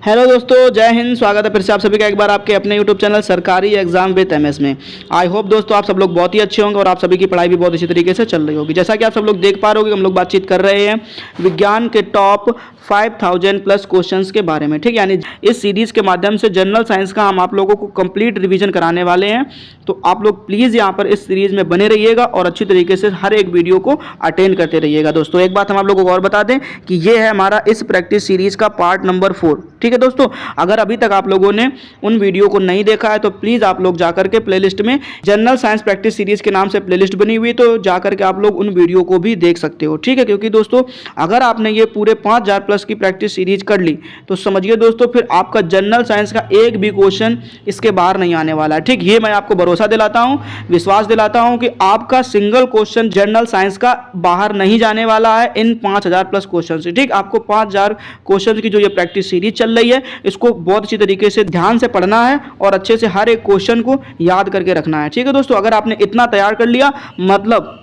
Hello दोस्तों, जय हिंद। स्वागत है फिर से आप सभी का एक बार आपके अपने यूट्यूब चैनल सरकारी एग्जाम विद एमएस में। आई होप दोस्तों आप सब लोग बहुत ही अच्छे होंगे और आप सभी की पढ़ाई भी बहुत अच्छी तरीके से चल रही होगी। जैसा कि आप सब लोग देख पा रहे हो कि हम लोग बातचीत कर रहे हैं विज्ञान के टॉप 5000 प्लस क्वेश्चंस के बारे में। ठीक, यानी इस सीरीज़ के माध्यम से जनरल साइंस का हम आप लोगों को कंप्लीट रिवीजन कराने वाले हैं। तो आप लोग प्लीज़ यहाँ पर इस सीरीज़ में बने रहिएगा और अच्छी तरीके से हर एक वीडियो को अटेंड करते रहिएगा। दोस्तों एक बात हम आप लोगों को और बता दें कि ये है हमारा इस प्रैक्टिस सीरीज़ का पार्ट नंबर 4। ठीक है दोस्तों, अगर अभी तक आप लोगों ने उन वीडियो को नहीं देखा है तो प्लीज़ आप लोग जाकर के प्लेलिस्ट में जनरल साइंस प्रैक्टिस सीरीज़ के नाम से प्लेलिस्ट बनी हुई है, तो जाकर के आप लोग उन वीडियो को भी देख सकते हो। ठीक है, क्योंकि दोस्तों अगर आपने ये पूरे 5000 प्लस की प्रैक्टिस सीरीज कर ली तो समझिए दोस्तों फिर आपका जनरल साइंस का एक भी क्वेश्चन इसके बाहर नहीं आने वाला है। ठीक, ये मैं आपको भरोसा दिलाता हूँ, विश्वास दिलाता हूँ कि आपका सिंगल क्वेश्चन जनरल साइंस का बाहर नहीं जाने वाला है इन 5000 प्लस क्वेश्चन से। ठीक, आपको 5000 क्वेश्चन की जो ये प्रैक्टिस सीरीज चल रही है इसको बहुत अच्छी तरीके से ध्यान से पढ़ना है और अच्छे से हर एक क्वेश्चन को याद करके रखना है। ठीक है दोस्तों, अगर आपने इतना तैयार कर लिया मतलब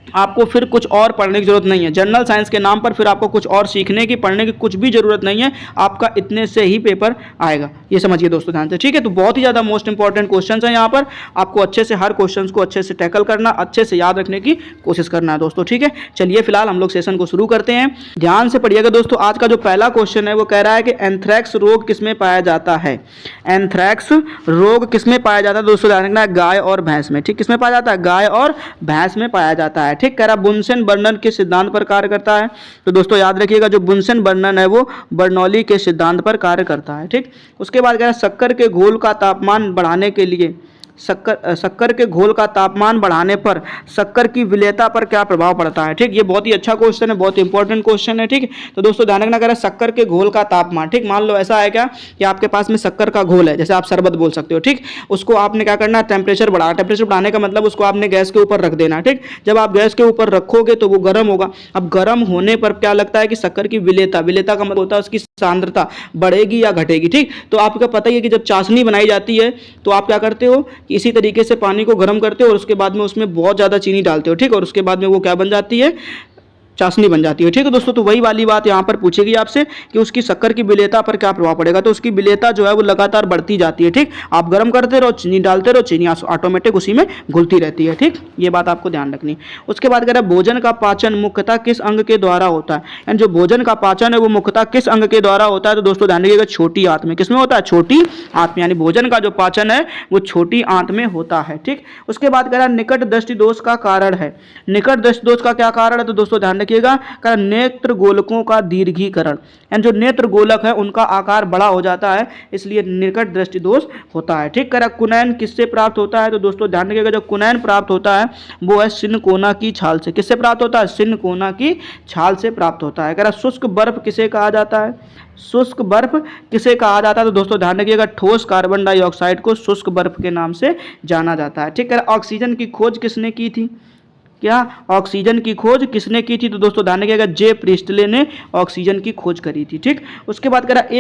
आपको फिर कुछ और पढ़ने की जरूरत नहीं है। जनरल साइंस के नाम पर फिर आपको कुछ और सीखने की पढ़ने की कुछ भी जरूरत नहीं है, आपका इतने से ही पेपर आएगा, ये समझिए दोस्तों ध्यान से। ठीक है, तो बहुत ही ज़्यादा मोस्ट इंपॉर्टेंट क्वेश्चंस हैं यहाँ पर, आपको अच्छे से हर क्वेश्चंस को अच्छे से टैकल करना, अच्छे से याद रखने की कोशिश करना है दोस्तों। ठीक है, चलिए फिलहाल हम लोग सेशन को शुरू करते हैं। ध्यान से पढ़िएगा दोस्तों। आज का जो पहला क्वेश्चन है वो कह रहा है कि एंथ्रैक्स रोग किसमें पाया जाता है। एंथ्रैक्स रोग किसमें पाया जाता है दोस्तों, ध्यान रखना है गाय और भैंस में। ठीक, किसमें पाया जाता है, गाय और भैंस में पाया जाता है। ठीक, कह रहा बुनसेन बर्नन के सिद्धांत पर कार्य करता है। तो दोस्तों याद रखिएगा जो बुनसेन बर्नन है वो बर्नौली के सिद्धांत पर कार्य करता है। ठीक, उसके बाद कह रहा है शक्कर के घोल का तापमान बढ़ाने के लिए शक्कर के घोल का तापमान बढ़ाने पर शक्कर की विलेयता पर क्या प्रभाव पड़ता है। ठीक, ये बहुत ही अच्छा क्वेश्चन है, बहुत इंपॉर्टेंट क्वेश्चन है। ठीक, तो दोस्तों ध्यान रखना, कह रहा है शक्कर के घोल का तापमान। ठीक, मान लो ऐसा है क्या कि आपके पास में शक्कर का घोल है, जैसे आप शरबत बोल सकते हो। ठीक, उसको आपने क्या करना है, टेम्परेचर बढ़ाना। टेम्परेचर बढ़ाने का मतलब उसको आपने गैस के ऊपर रख देना। ठीक, जब आप गैस के ऊपर रखोगे तो वो गर्म होगा। अब गर्म होने पर क्या लगता है कि शक्कर की विलेयता का मतलब होता है उसकी सांद्रता बढ़ेगी या घटेगी। ठीक, तो आपको पता ही है कि जब चाशनी बनाई जाती है तो आप क्या करते हो कि इसी तरीके से पानी को गर्म करते हो और उसके बाद में उसमें बहुत ज़्यादा चीनी डालते हो। ठीक, और उसके बाद में वो क्या बन जाती है, चाशनी बन जाती है। ठीक है दोस्तों, तो वही वाली बात यहाँ पर पूछेगी आपसे कि उसकी शक्कर की विलेयता पर क्या प्रभाव पड़ेगा। तो उसकी विलेयता जो है वो लगातार बढ़ती जाती है। ठीक, आप गर्म करते रहो, चीनी डालते रहो, चीनी ऑटोमेटिक उसी में घुलती रहती है। ठीक, ये बात आपको ध्यान रखनी। उसके बाद कह रहा है भोजन का पाचन मुख्यतः किस अंग के द्वारा होता है। यानी जो भोजन का पाचन है वो मुख्यतः किस अंग के द्वारा होता है। तो दोस्तों ध्यान रखिएगा छोटी आंत में। किसमें होता है, छोटी आंत में, यानी भोजन का जो पाचन है वो छोटी आंत में होता है। ठीक, उसके बाद कह रहा है निकट दृष्टि दोष का कारण है। निकट दृष्टि दोष का क्या कारण है, तो दोस्तों ध्यान रखिएगा नेत्र गोलकों का दीर्घीकरण, यानी जो नेत्र गोलक है उनका आकार बड़ा हो जाता है, इसलिए निकट दृष्टि दोष होता है। ठीक, करा कुनैन किससे प्राप्त होता है। तो दोस्तों ध्यान रखिएगा जो कुनैन प्राप्त होता है वो है सिनकोना की छाल से। किससे प्राप्त होता है, सिनकोना की छाल से प्राप्त होता है। करा शुष्क बर्फ किसे कहा जाता है, शुष्क बर्फ किसे कहा जाता है। तो दोस्तों ध्यान रखिएगा ठोस कार्बन डाइऑक्साइड को शुष्क बर्फ के नाम से जाना जाता है। ठीक है, ऑक्सीजन की खोज किसने की थी, क्या ऑक्सीजन की खोज किसने की थी। तो दोस्तों ध्यान रखिएगा जे प्रिस्टले ने ऑक्सीजन की खोज करी थी। ठीक, उसके बाद कह रहा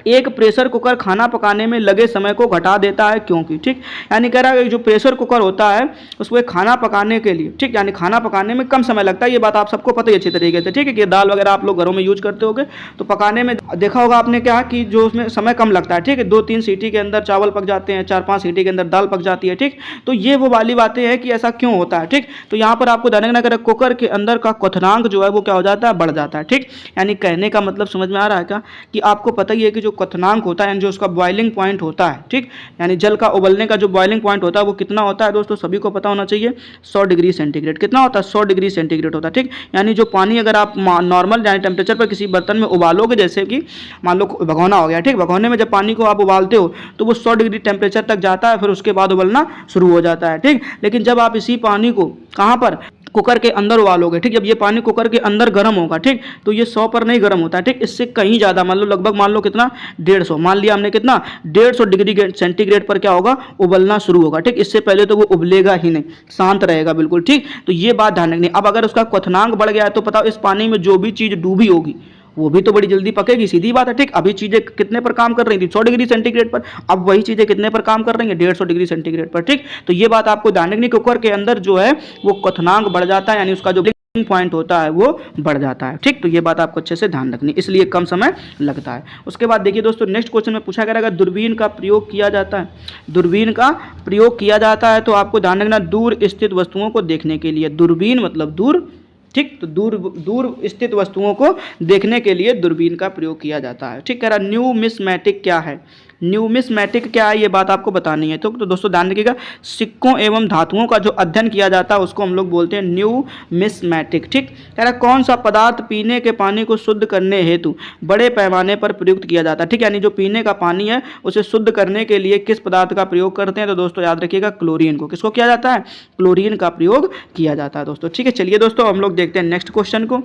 एक प्रेशर कुकर खाना पकाने में लगे समय को घटा देता है क्योंकि। ठीक, यानी कह रहा है जो प्रेशर कुकर होता है उसको खाना पकाने के लिए, ठीक, यानी खाना पकाने में कम समय लगता है। ये बात आप सबको पता ही अच्छी तरीके से। ठीक है, कि दाल वगैरह आप लोग घरों में यूज करते होगे तो पकाने में देखा होगा आपने क्या कि जो उसमें समय कम लगता है। ठीक है, 2-3 सीटी के अंदर चावल पक जाते हैं, 4-5 सीटी के अंदर दाल पक जाती है। ठीक, तो ये वो वाली बातें हैं कि ऐसा क्यों होता है। ठीक, तो यहाँ पर आपको ध्यान रखना करें कुकर के अंदर का क्वथनांक जो है वो क्या हो जाता है, बढ़ जाता है। ठीक, यानी कहने का मतलब समझ में आ रहा है क्या कि आपको पता ही है कि जो क्वथनांक होता है जो उसका बॉइलिंग पॉइंट होता है। ठीक, यानी जल का उबलने का जो बॉइलिंग पॉइंट होता है वो कितना होता है दोस्तों, सभी को पता होना चाहिए 100 डिग्री सेंटीग्रेड। कितना होता है, 100 डिग्री सेंटीग्रेड होता है। ठीक, यानी जो पानी अगर आप नॉर्मल यानी टेम्परेचर पर किसी बर्तन में उबालोगे, जैसे कि मान लो भगोना हो गया। ठीक, भगोने में जब पानी को आप उबालते हो तो वो 100 डिग्री टेम्परेचर तक जाता है, फिर उसके बाद उबलना शुरू हो जाता है। ठीक, लेकिन जब आप इसी पानी को कहाँ पर, कुकर के अंदर उबालोगे। ठीक, जब ये पानी कुकर के अंदर गर्म होगा, ठीक, तो ये 100 पर नहीं गर्म होता है। ठीक, इससे कहीं ज़्यादा मान लो लगभग मान लो कितना 150, मान लिया हमने कितना 150 डिग्री सेंटीग्रेड पर क्या होगा, उबलना शुरू होगा। ठीक, इससे पहले तो वो उबलेगा ही नहीं, शांत रहेगा बिल्कुल। ठीक, तो ये बात ध्यान रखनी। अब अगर उसका क्वथनांक बढ़ गया है तो बताओ इस पानी में जो भी चीज़ डूबी होगी वो भी तो बड़ी जल्दी पकेगी, सीधी बात है। ठीक, अभी चीज़ें कितने पर काम कर रही थी, 100 डिग्री सेंटीग्रेड पर, अब वही चीज़ें कितने पर काम कर रही हैं, 150 डिग्री सेंटीग्रेड पर। ठीक, तो ये बात आपको ध्यान रखनी, कुकर के अंदर जो है वो क्वथनांक बढ़ जाता है, यानी उसका जो पॉइंट होता है वो बढ़ जाता है। ठीक, तो ये बात आपको अच्छे से ध्यान रखनी, इसलिए कम समय लगता है। उसके बाद देखिए दोस्तों, नेक्स्ट क्वेश्चन में पूछा गया, अगर दूरबीन का प्रयोग किया जाता है, दूरबीन का प्रयोग किया जाता है तो आपको ध्यान रखना दूर स्थित वस्तुओं को देखने के लिए, दूरबीन मतलब दूर, ठीक, तो दूर स्थित वस्तुओं को देखने के लिए दूरबीन का प्रयोग किया जाता है। ठीक, कह रहा न्यूमिस्मैटिक क्या है, न्यूमिस्मैटिक क्या है ये बात आपको बतानी है। तो दोस्तों ध्यान रखिएगा, सिक्कों एवं धातुओं का जो अध्ययन किया जाता है उसको हम लोग बोलते हैं न्यूमिस्मैटिक। ठीक, कह रहा कौन सा पदार्थ पीने के पानी को शुद्ध करने हेतु बड़े पैमाने पर प्रयुक्त किया जाता है। ठीक, यानी जो पीने का पानी है उसे शुद्ध करने के लिए किस पदार्थ का प्रयोग करते हैं, तो दोस्तों याद रखिएगा क्लोरीन को, किसको किया जाता है, क्लोरीन का प्रयोग किया जाता है दोस्तों। ठीक है, चलिए दोस्तों हम लोग देखते हैं नेक्स्ट क्वेश्चन को।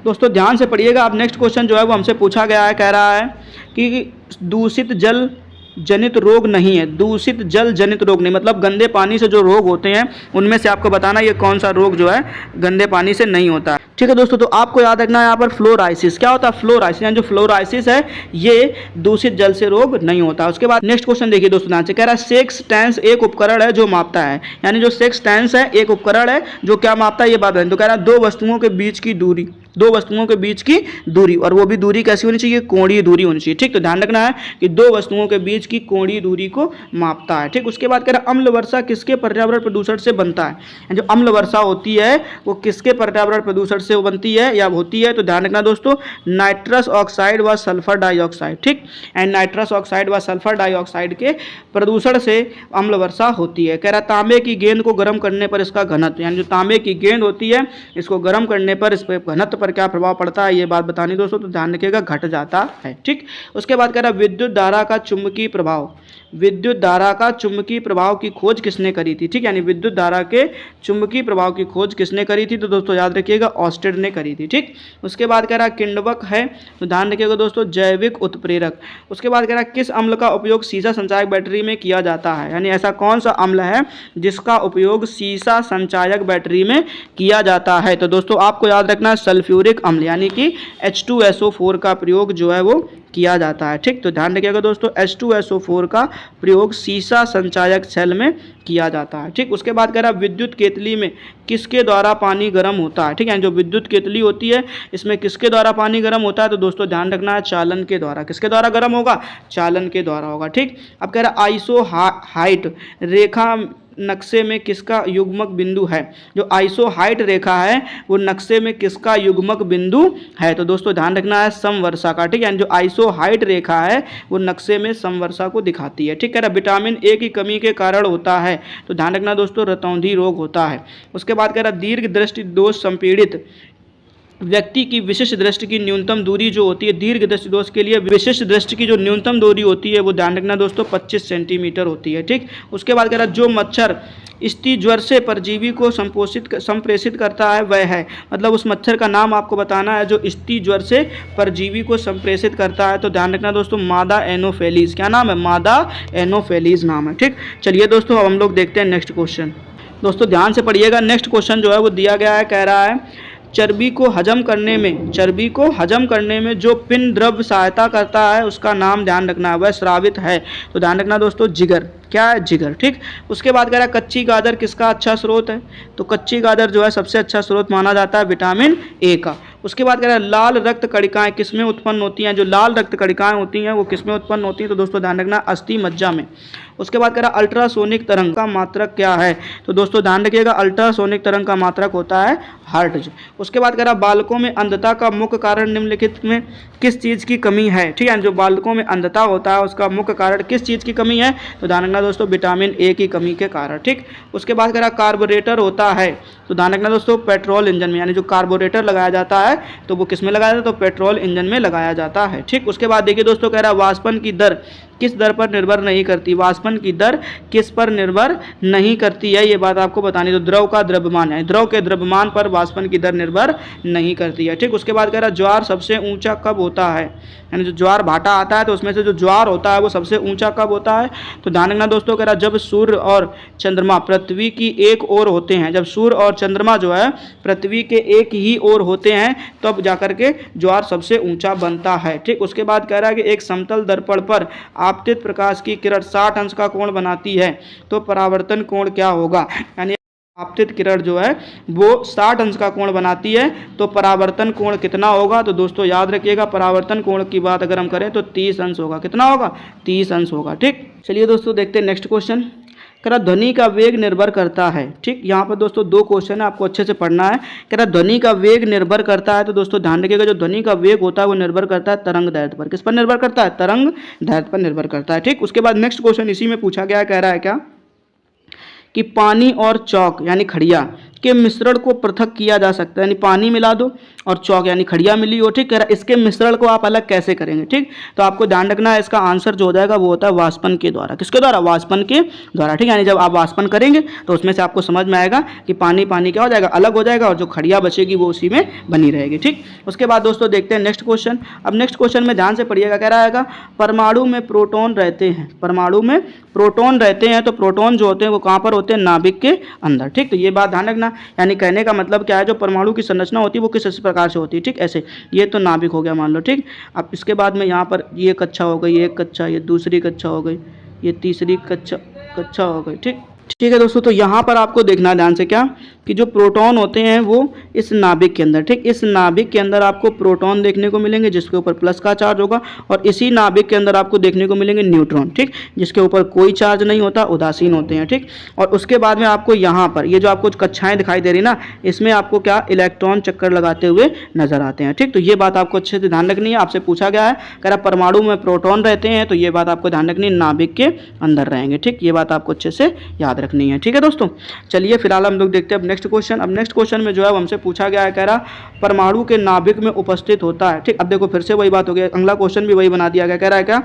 दोस्तों ध्यान से पढ़िएगा, अब नेक्स्ट क्वेश्चन जो है वो हमसे पूछा गया है, कह रहा है कि दूषित जल जनित रोग नहीं है, दूषित जल जनित रोग नहीं, मतलब गंदे पानी से जो रोग होते हैं उनमें से आपको बताना ये कौन सा रोग जो है गंदे पानी से नहीं होता है। ठीक है दोस्तों, तो आपको याद रखना है यहाँ पर फ्लोराइसिस, क्या होता है फ्लोराइसिस, यानी जो फ्लोराइसिस है ये दूषित जल से रोग नहीं होता। उसके बाद नेक्स्ट क्वेश्चन देखिए दोस्तों ध्यान से, कह रहा है सेक्सटेंस एक उपकरण है जो मापता है, यानी जो सेक्सटेंस है एक उपकरण है जो क्या मापता है ये बात है। तो कह रहा है दो वस्तुओं के बीच की दूरी, दो वस्तुओं के बीच की दूरी, और वो भी दूरी कैसी होनी चाहिए, कोणीय दूरी होनी चाहिए। ठीक, तो ध्यान रखना है कि दो वस्तुओं के बीच की कोणीय दूरी को मापता है। ठीक, उसके बाद कह रहा है अम्ल वर्षा किसके पर्यावरण प्रदूषण से बनता है, जो अम्ल वर्षा होती है वो किसके पर्यावरण प्रदूषण से बनती है या होती है, तो ध्यान रखना दोस्तों नाइट्रस ऑक्साइड व सल्फर डाइऑक्साइड। ठीक, एंड नाइट्रस ऑक्साइड व सल्फर डाइऑक्साइड के प्रदूषण से अम्ल वर्षा होती है। कह रहा तांबे की गेंद को गर्म करने पर इसका घनत्व, यानी जो तांबे की गेंद होती है इसको गर्म करने पर इस पर घनत्व पर क्या प्रभाव पड़ता है ये बात बतानी दोस्तों, तो ध्यान रखिएगा घट जाता है। ठीक, उसके बाद कह रहा विद्युत धारा का चुंबकीय प्रभाव, विद्युत धारा का चुंबकीय प्रभाव की खोज किसने करी थी। ठीक, यानी विद्युत धारा के चुंबकीय प्रभाव की खोज किसने करी थी, तो दोस्तों याद रखिएगा ऑस्टेड ने करी थी। ठीक, उसके बाद कह रहा किण्वक है, तो ध्यान रखिएगा दोस्तों जैविक उत्प्रेरक। उसके बाद कह रहा किस अम्ल का उपयोग सीसा संचायक बैटरी में किया जाता है, यानी ऐसा कौन सा अम्ल है जिसका उपयोग सीसा संचायक बैटरी में किया जाता है, तो दोस्तों आपको याद रखना है सल्फ्यूरिक अम्ल, यानी कि H2SO4 का प्रयोग जो है वो किया जाता है। ठीक, तो ध्यान रखिएगा दोस्तों H2SO4 का प्रयोग सीसा संचायक सेल में किया जाता है। ठीक, उसके बाद कह रहा विद्युत केतली में किसके द्वारा पानी गर्म होता है। ठीक है, जो विद्युत केतली होती है इसमें किसके द्वारा पानी गर्म होता है, तो दोस्तों ध्यान रखना है चालन के द्वारा, किसके द्वारा गर्म होगा, चालन के द्वारा होगा। ठीक, अब कह रहा आइसो हाइट रेखा नक्शे में किसका युग्मक बिंदु है, जो आइसोहाइट रेखा है वो नक्शे में किसका युग्मक बिंदु है, तो दोस्तों ध्यान रखना है समवर्षा का। ठीक है, जो आइसोहाइट रेखा है वो नक्शे में समवर्षा को दिखाती है। ठीक है, विटामिन ए की कमी के कारण होता है, तो ध्यान रखना दोस्तों रतौंधी रोग होता है। उसके बाद कह रहा दीर्घ दृष्टि दोष संपीड़ित व्यक्ति की विशिष्ट दृष्टि की न्यूनतम दूरी जो होती है, दीर्घ दृष्टि दोष के लिए विशिष्ट दृष्टि की जो न्यूनतम दूरी होती है वो ध्यान रखना दोस्तों 25 सेंटीमीटर होती है। ठीक, उसके बाद कह रहा जो मच्छर स्त्री ज्वर से परजीवी को संप्रेषित करता है वह है, मतलब उस मच्छर का नाम आपको बताना है जो स्त्री ज्वर से परजीवी को संप्रेषित करता है, तो ध्यान रखना दोस्तों मादा एनोफेलीज, क्या नाम है, मादा एनोफेलीज नाम है। ठीक, चलिए दोस्तों अब हम लोग देखते हैं नेक्स्ट क्वेश्चन। दोस्तों ध्यान से पढ़िएगा, नेक्स्ट क्वेश्चन जो है वो दिया गया है, कह रहा है चर्बी को हजम करने में, चर्बी को हजम करने में जो पिंड द्रव्य सहायता करता है उसका नाम ध्यान रखना है, वह स्रावित है, तो ध्यान रखना दोस्तों जिगर, क्या है, जिगर। ठीक, उसके बाद कह रहा है कच्ची गाजर किसका अच्छा स्रोत है, तो कच्ची गाजर जो है सबसे अच्छा स्रोत माना जाता है विटामिन ए का। उसके बाद कह रहा है लाल रक्त कणिकाएं किसमें उत्पन्न होती हैं, जो लाल रक्त कणिकाएं होती हैं वो किसमें उत्पन्न होती हैं, तो दोस्तों ध्यान रखना अस्थि मज्जा में। उसके बाद कह रहा अल्ट्रासोनिक तरंग का मात्रक क्या है, तो दोस्तों ध्यान रखिएगा अल्ट्रासोनिक तरंग का मात्रक होता है हर्ट्ज। उसके बाद कह रहा बालकों में अंधता का मुख्य कारण निम्नलिखित में किस चीज़ की कमी है। ठीक है, जो बालकों में अंधता होता है उसका मुख्य कारण किस चीज़ की कमी है, तो ध्यान रखना दोस्तों विटामिन ए की कमी के कारण। ठीक, उसके बाद कह रहा कार्बोरेटर होता है, तो ध्यान रखना दोस्तों पेट्रोल इंजन में, यानी जो कार्बोरेटर लगाया जाता है तो वो किस में लगाया जाता है, तो पेट्रोल इंजन में लगाया जाता है। ठीक, उसके बाद देखिए दोस्तों कह रहा वाष्पन की दर किस दर पर निर्भर नहीं करती, वाष्पन की दर किस पर निर्भर नहीं करती है ये बात आपको बतानी, तो द्रव का द्रव्यमान है, द्रव के द्रव्यमान पर वाष्पन की दर निर्भर नहीं करती है। ठीक, उसके बाद कह रहा ज्वार सबसे ऊंचा कब होता है, यानी जो ज्वार भाटा आता है तो उसमें से जो ज्वार होता है वो सबसे ऊंचा कब होता है, तो ध्यान रखना दोस्तों कह रहा जब सूर्य और चंद्रमा पृथ्वी की एक ओर होते हैं, जब सूर्य और चंद्रमा जो है पृथ्वी के एक ही ओर होते हैं तब जाकर के ज्वार सबसे ऊंचा बनता है। ठीक, उसके बाद कह रहा है कि एक समतल दर्पण पर आपतित प्रकाश की किरण 60 अंश का कोण बनाती है, तो परावर्तन कोण क्या होगा, यानी आपतित किरण जो है वो 60 अंश का कोण बनाती है, तो परावर्तन कोण कितना होगा? तो दोस्तों याद रखिएगा, परावर्तन कोण की बात अगर हम करें तो 30 अंश होगा। कितना होगा? 30 अंश होगा। ठीक, चलिए दोस्तों देखते हैं नेक्स्ट क्वेश्चन। कह रहा ध्वनि का वेग निर्भर करता है। ठीक, यहाँ पर दोस्तों 2 क्वेश्चन है, आपको अच्छे से पढ़ना है। कह रहा ध्वनि का वेग निर्भर करता है, तो दोस्तों ध्यान रखिएगा, जो ध्वनि का वेग होता है वो निर्भर करता है तरंग दैर्ध्य पर। किस पर निर्भर करता है? तरंग दैर्ध्य पर निर्भर करता है। ठीक, उसके बाद नेक्स्ट क्वेश्चन इसी में पूछा गया है, कह रहा है क्या कि पानी और चौक यानी खड़िया के मिश्रण को पृथक किया जा सकता है। यानी पानी मिला दो और चौक यानी खड़िया मिली हो, ठीक, कह रहा इसके मिश्रण को आप अलग कैसे करेंगे? ठीक, तो आपको ध्यान रखना है, इसका आंसर जो हो जाएगा वो होता है वाष्पन के द्वारा। किसके द्वारा? वाष्पन के द्वारा। ठीक, यानी जब आप वाष्पन करेंगे तो उसमें से आपको समझ में आएगा कि पानी पानी क्या हो जाएगा? अलग हो जाएगा, और जो खड़िया बचेगी वो उसी में बनी रहेगी। ठीक, उसके बाद दोस्तों देखते हैं नेक्स्ट क्वेश्चन। अब नेक्स्ट क्वेश्चन में ध्यान से पढ़िएगा, कह रहा है परमाणु में प्रोटॉन रहते हैं। परमाणु में प्रोटॉन रहते हैं, तो प्रोटॉन जो होते हैं वो कहाँ पर होते हैं? नाभिक के अंदर। ठीक, तो ये बात ध्यान रखना, यानी कहने का मतलब क्या है, जो परमाणु की संरचना होती है वो किस प्रकार से होती है? ठीक, ऐसे, ये तो नाभिक हो गया मान लो। ठीक, अब इसके बाद में यहाँ पर ये कक्षा हो गई, एक कक्षा, ये दूसरी कक्षा हो गई, ये तीसरी कक्षा हो गई। ठीक, ठीक है दोस्तों, तो यहाँ पर आपको देखना ध्यान से क्या कि जो प्रोटॉन होते हैं वो इस नाभिक के अंदर, ठीक, इस नाभिक के अंदर आपको प्रोटॉन देखने को मिलेंगे जिसके ऊपर प्लस का चार्ज होगा, और इसी नाभिक के अंदर आपको देखने को मिलेंगे न्यूट्रॉन, ठीक, जिसके ऊपर कोई चार्ज नहीं होता, उदासीन होते हैं। ठीक, और उसके बाद में आपको यहाँ पर ये जो आपको कक्षाएं दिखाई दे रही ना, इसमें आपको क्या इलेक्ट्रॉन चक्कर लगाते हुए नजर आते हैं। ठीक, तो ये बात आपको अच्छे से ध्यान रखनी है, आपसे पूछा गया है, कह रहा परमाणु में प्रोटॉन रहते हैं, तो ये बात आपको ध्यान रखनी है, नाभिक के अंदर रहेंगे। ठीक, ये बात आपको अच्छे से याद रखनी है। ठीक है दोस्तों, चलिए फिलहाल हम लोग देखते हैं अब नेक्स्ट क्वेश्चन। अब नेक्स्ट क्वेश्चन में जो है हमसे पूछा गया है, कह रहा परमाणु के नाभिक में उपस्थित होता है। ठीक, अब देखो फिर से वही बात हो गई, अगला क्वेश्चन भी वही बना दिया गया, कह रहा है क्या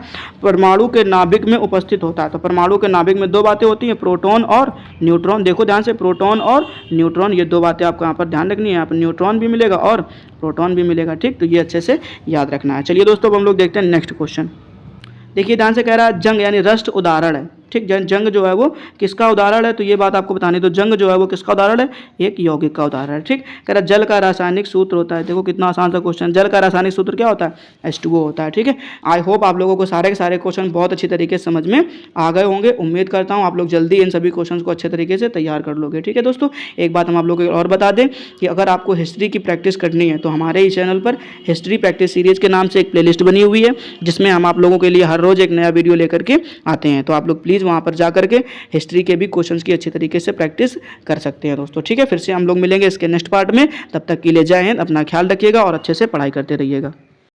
परमाणु के नाभिक में उपस्थित होता है। तो परमाणु के नाभिक में 2 बातें होती हैं, प्रोटॉन और न्यूट्रॉन। देखो ध्यान से, प्रोटॉन और न्यूट्रॉन, ये 2 बातें आपको यहाँ पर ध्यान रखनी है। यहाँ पर न्यूट्रॉन भी मिलेगा और प्रोटॉन भी मिलेगा। ठीक, तो ये अच्छे से याद रखना है। चलिए दोस्तों, अब हम लोग देखते हैं नेक्स्ट क्वेश्चन। देखिए ध्यान से, कह रहा है जंग यानी रस्ट उदाहरण है। ठीक, जंग जो है वो किसका उदाहरण है? तो ये बात आपको बतानी, तो जंग जो है वो किसका उदाहरण है? एक यौगिक का उदाहरण है। ठीक, कह रहा जल का रासायनिक सूत्र होता है। देखो कितना आसान सा क्वेश्चन, जल का रासायनिक सूत्र क्या होता है? H2O होता है। ठीक है, आई होप आप लोगों को सारे के सारे क्वेश्चन बहुत अच्छी तरीके से समझ में आ गए होंगे। उम्मीद करता हूँ आप लोग जल्दी इन सभी क्वेश्चन को अच्छे तरीके से तैयार कर लोगे। ठीक है दोस्तों, एक बात हम आप लोगों को और बता दें कि अगर आपको हिस्ट्री की प्रैक्टिस करनी है तो हमारे ही चैनल पर हिस्ट्री प्रैक्टिस सीरीज के नाम से एक प्लेलिस्ट बनी हुई है, जिसमें हम आप लोगों के लिए हर रोज एक नया वीडियो लेकर के आते हैं। तो आप लोग प्लीज़ वहाँ पर जा करके हिस्ट्री के भी क्वेश्चंस की अच्छी तरीके से प्रैक्टिस कर सकते हैं दोस्तों। ठीक है, फिर से हम लोग मिलेंगे इसके नेक्स्ट पार्ट में, तब तक के लिए जय हिंद, अपना ख्याल रखिएगा और अच्छे से पढ़ाई करते रहिएगा।